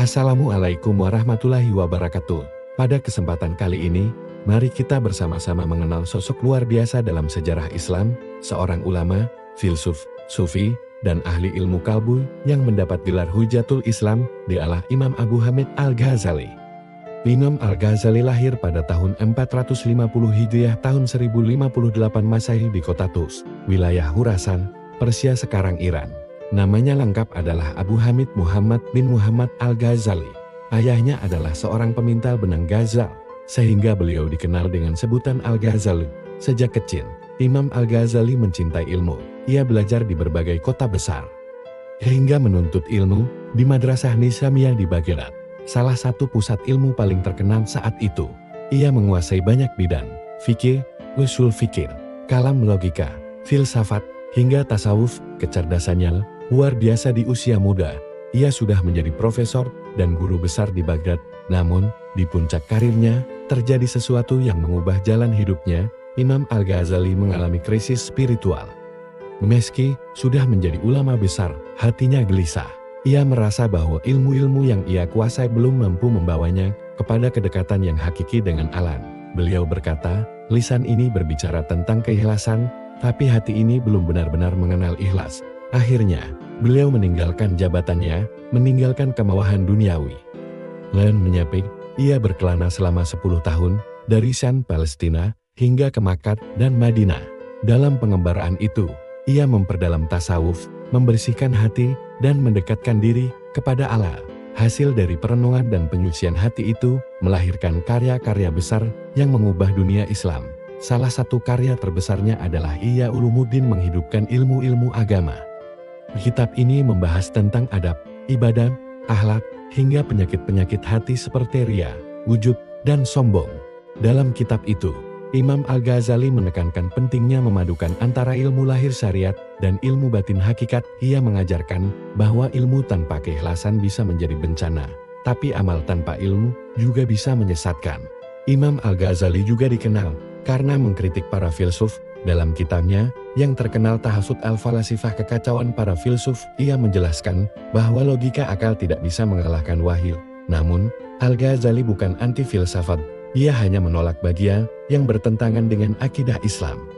Assalamualaikum warahmatullahi wabarakatuh. Pada kesempatan kali ini, mari kita bersama-sama mengenal sosok luar biasa dalam sejarah Islam, seorang ulama, filsuf, sufi, dan ahli ilmu kalbu yang mendapat gelar Hujatul Islam, dialah Imam Abu Hamid Al-Ghazali. Imam Al-Ghazali lahir pada tahun 450 Hijriah tahun 1058 Masehi di kota Tus, wilayah Khurasan, Persia sekarang Iran. Namanya lengkap adalah Abu Hamid Muhammad bin Muhammad Al-Ghazali. Ayahnya adalah seorang pemintal benang Ghazal, sehingga beliau dikenal dengan sebutan Al-Ghazali. Sejak kecil, Imam Al-Ghazali mencintai ilmu. Ia belajar di berbagai kota besar, hingga menuntut ilmu di Madrasah Nizamiyah di Baghdad, salah satu pusat ilmu paling terkenal saat itu. Ia menguasai banyak bidang, fikih, usul fikir, kalam logika, filsafat, hingga tasawuf. Kecerdasannya luar biasa di usia muda. Ia sudah menjadi profesor dan guru besar di Baghdad. Namun, di puncak karirnya, terjadi sesuatu yang mengubah jalan hidupnya. Imam Al-Ghazali mengalami krisis spiritual. Meski sudah menjadi ulama besar, hatinya gelisah. Ia merasa bahwa ilmu-ilmu yang ia kuasai belum mampu membawanya kepada kedekatan yang hakiki dengan alam. Beliau berkata, lisan ini berbicara tentang keikhlasan, tapi hati ini belum benar-benar mengenal ikhlas. Akhirnya, beliau meninggalkan jabatannya, meninggalkan kemawahan duniawi. Lain menyapik, ia berkelana selama 10 tahun, dari Syam Palestina, hingga ke Makkah dan Madinah. Dalam pengembaraan itu, ia memperdalam tasawuf, membersihkan hati, dan mendekatkan diri kepada Allah. Hasil dari perenungan dan penyucian hati itu, melahirkan karya-karya besar yang mengubah dunia Islam. Salah satu karya terbesarnya adalah Ihya Ulumuddin, menghidupkan ilmu-ilmu agama. Kitab ini membahas tentang adab, ibadah, akhlak, hingga penyakit-penyakit hati seperti riya, ujub, dan sombong. Dalam kitab itu, Imam Al-Ghazali menekankan pentingnya memadukan antara ilmu lahir syariat dan ilmu batin hakikat. Ia mengajarkan bahwa ilmu tanpa keikhlasan bisa menjadi bencana, tapi amal tanpa ilmu juga bisa menyesatkan. Imam Al-Ghazali juga dikenal karena mengkritik para filsuf. Dalam kitabnya yang terkenal Tahasud Al-Falasifah, kekacauan para filsuf, ia menjelaskan bahwa logika akal tidak bisa mengalahkan wahyu. Namun, Al-Ghazali bukan anti filsafat, ia hanya menolak bagian yang bertentangan dengan akidah Islam.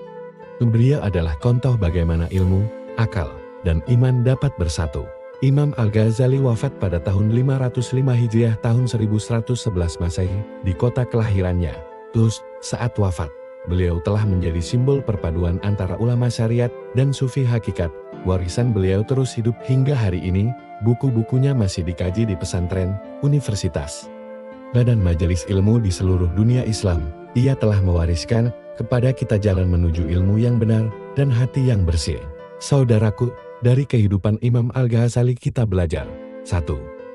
Beliau adalah contoh bagaimana ilmu, akal, dan iman dapat bersatu. Imam Al-Ghazali wafat pada tahun 505 Hijriah tahun 1111 Masehi di kota kelahirannya, Tus. Saat wafat, beliau telah menjadi simbol perpaduan antara ulama syariat dan sufi hakikat. Warisan beliau terus hidup hingga hari ini. Buku-bukunya masih dikaji di pesantren, universitas, dan majelis ilmu di seluruh dunia Islam. Ia telah mewariskan kepada kita jalan menuju ilmu yang benar dan hati yang bersih. Saudaraku, dari kehidupan Imam Al-Ghazali kita belajar. 1.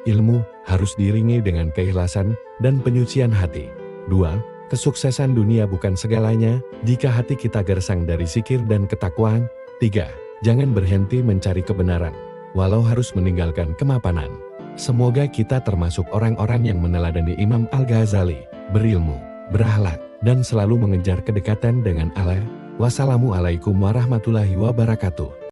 Ilmu harus diiringi dengan keikhlasan dan penyucian hati. 2. Kesuksesan dunia bukan segalanya jika hati kita gersang dari zikir dan ketakwaan. 3. Jangan berhenti mencari kebenaran, walau harus meninggalkan kemapanan. Semoga kita termasuk orang-orang yang meneladani Imam Al-Ghazali, berilmu, berakhlak, dan selalu mengejar kedekatan dengan Allah. Wassalamualaikum warahmatullahi wabarakatuh.